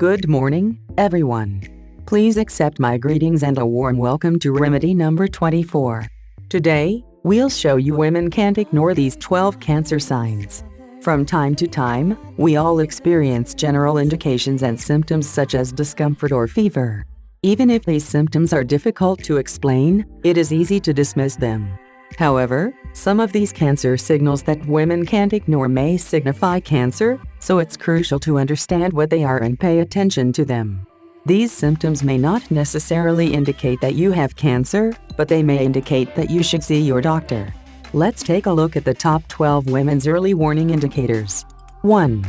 Good morning, everyone. Please accept my greetings and a warm welcome to remedy number 24. Today, we'll show you women can't ignore these 12 cancer signs. From time to time, we all experience general indications and symptoms such as discomfort or fever. Even if these symptoms are difficult to explain, it is easy to dismiss them. However, some of these cancer signals that women can't ignore may signify cancer, so it's crucial to understand what they are and pay attention to them. These symptoms may not necessarily indicate that you have cancer, but they may indicate that you should see your doctor. Let's take a look at the top 12 women's early warning indicators. 1.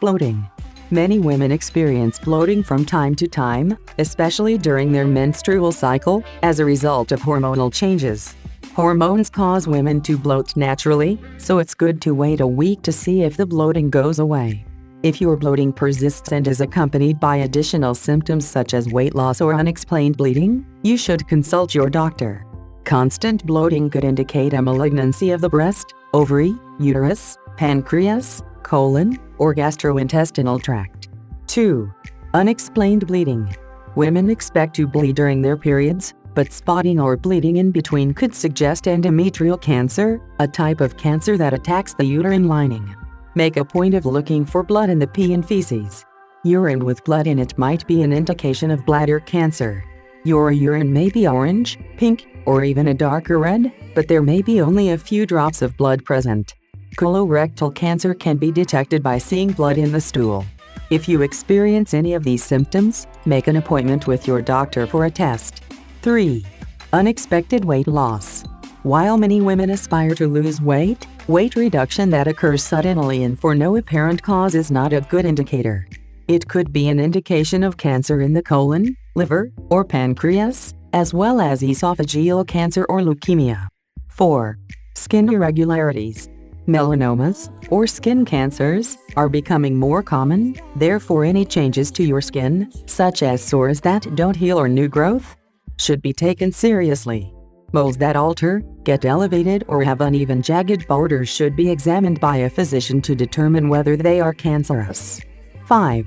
Bloating. Many women experience bloating from time to time, especially during their menstrual cycle, as a result of hormonal changes. Hormones cause women to bloat naturally, so it's good to wait a week to see if the bloating goes away. If your bloating persists and is accompanied by additional symptoms such as weight loss or unexplained bleeding, you should consult your doctor. Constant bloating could indicate a malignancy of the breast, ovary, uterus, pancreas, colon, or gastrointestinal tract. 2. Unexplained bleeding. Women expect to bleed during their periods, but spotting or bleeding in between could suggest endometrial cancer, a type of cancer that attacks the uterine lining. Make a point of looking for blood in the pee and feces. Urine with blood in it might be an indication of bladder cancer. Your urine may be orange, pink, or even a darker red, but there may be only a few drops of blood present. Colorectal cancer can be detected by seeing blood in the stool. If you experience any of these symptoms, make an appointment with your doctor for a test. 3. Unexpected weight loss. While many women aspire to lose weight, weight reduction that occurs suddenly and for no apparent cause is not a good indicator. It could be an indication of cancer in the colon, liver, or pancreas, as well as esophageal cancer or leukemia. 4. Skin irregularities. Melanomas, or skin cancers, are becoming more common, therefore any changes to your skin, such as sores that don't heal or new growth, should be taken seriously. Moles that alter, get elevated, or have uneven jagged borders should be examined by a physician to determine whether they are cancerous. 5.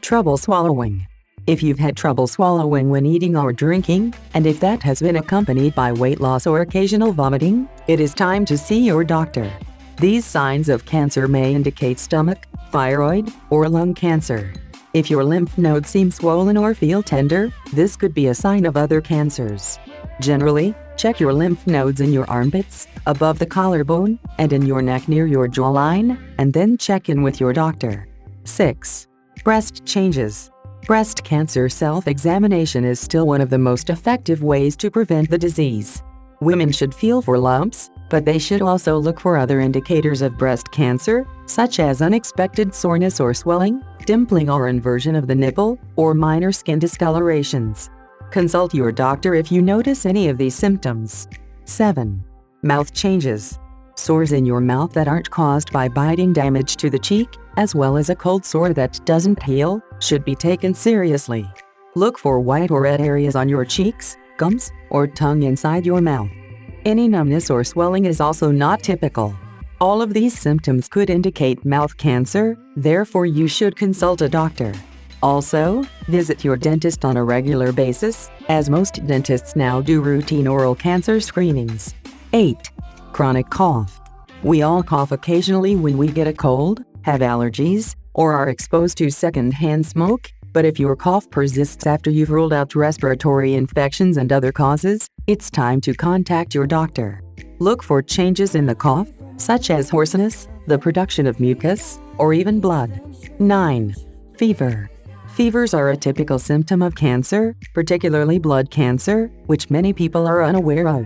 Trouble swallowing. If you've had trouble swallowing when eating or drinking, and if that has been accompanied by weight loss or occasional vomiting, it is time to see your doctor. These signs of cancer may indicate stomach, thyroid, or lung cancer. If your lymph nodes seem swollen or feel tender, this could be a sign of other cancers. Generally, check your lymph nodes in your armpits, above the collarbone, and in your neck near your jawline, and then check in with your doctor. 6. Breast changes. Breast cancer self-examination is still one of the most effective ways to prevent the disease. Women should feel for lumps, but they should also look for other indicators of breast cancer, such as unexpected soreness or swelling, dimpling or inversion of the nipple, or minor skin discolorations. Consult your doctor if you notice any of these symptoms. 7. Mouth changes. Sores in your mouth that aren't caused by biting damage to the cheek, as well as a cold sore that doesn't heal, should be taken seriously. Look for white or red areas on your cheeks, gums, or tongue inside your mouth. Any numbness or swelling is also not typical. All of these symptoms could indicate mouth cancer, therefore you should consult a doctor. Also, visit your dentist on a regular basis, as most dentists now do routine oral cancer screenings. 8. Chronic cough. We all cough occasionally when we get a cold, have allergies, or are exposed to secondhand smoke, but if your cough persists after you've ruled out respiratory infections and other causes, it's time to contact your doctor. Look for changes in the cough, such as hoarseness, the production of mucus, or even blood. 9. Fever. Fevers are a typical symptom of cancer, particularly blood cancer, which many people are unaware of.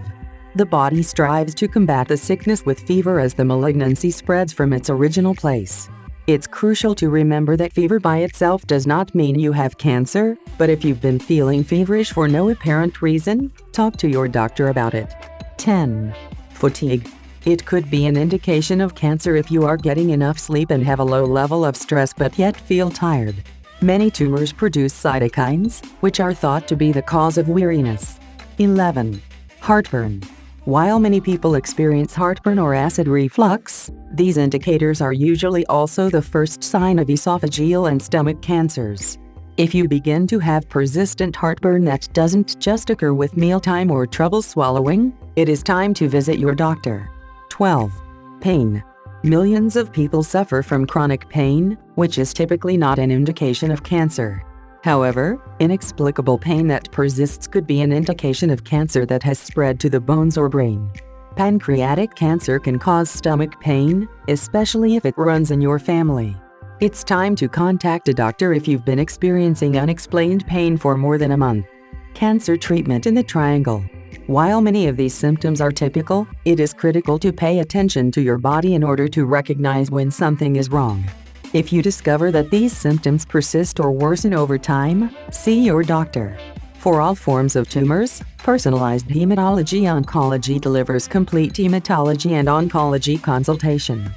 The body strives to combat the sickness with fever as the malignancy spreads from its original place. It's crucial to remember that fever by itself does not mean you have cancer, but if you've been feeling feverish for no apparent reason, talk to your doctor about it. 10. Fatigue. It could be an indication of cancer if you are getting enough sleep and have a low level of stress but yet feel tired. Many tumors produce cytokines, which are thought to be the cause of weariness. 11. Heartburn. While many people experience heartburn or acid reflux, these indicators are usually also the first sign of esophageal and stomach cancers. If you begin to have persistent heartburn that doesn't just occur with mealtime or trouble swallowing, it is time to visit your doctor. 12. Pain. Millions of people suffer from chronic pain, which is typically not an indication of cancer. However, inexplicable pain that persists could be an indication of cancer that has spread to the bones or brain. Pancreatic cancer can cause stomach pain, especially if it runs in your family. It's time to contact a doctor if you've been experiencing unexplained pain for more than a month. Cancer treatment in the triangle. While many of these symptoms are typical, it is critical to pay attention to your body in order to recognize when something is wrong. If you discover that these symptoms persist or worsen over time, see your doctor. For all forms of tumors, Personalized Hematology Oncology delivers complete hematology and oncology consultation.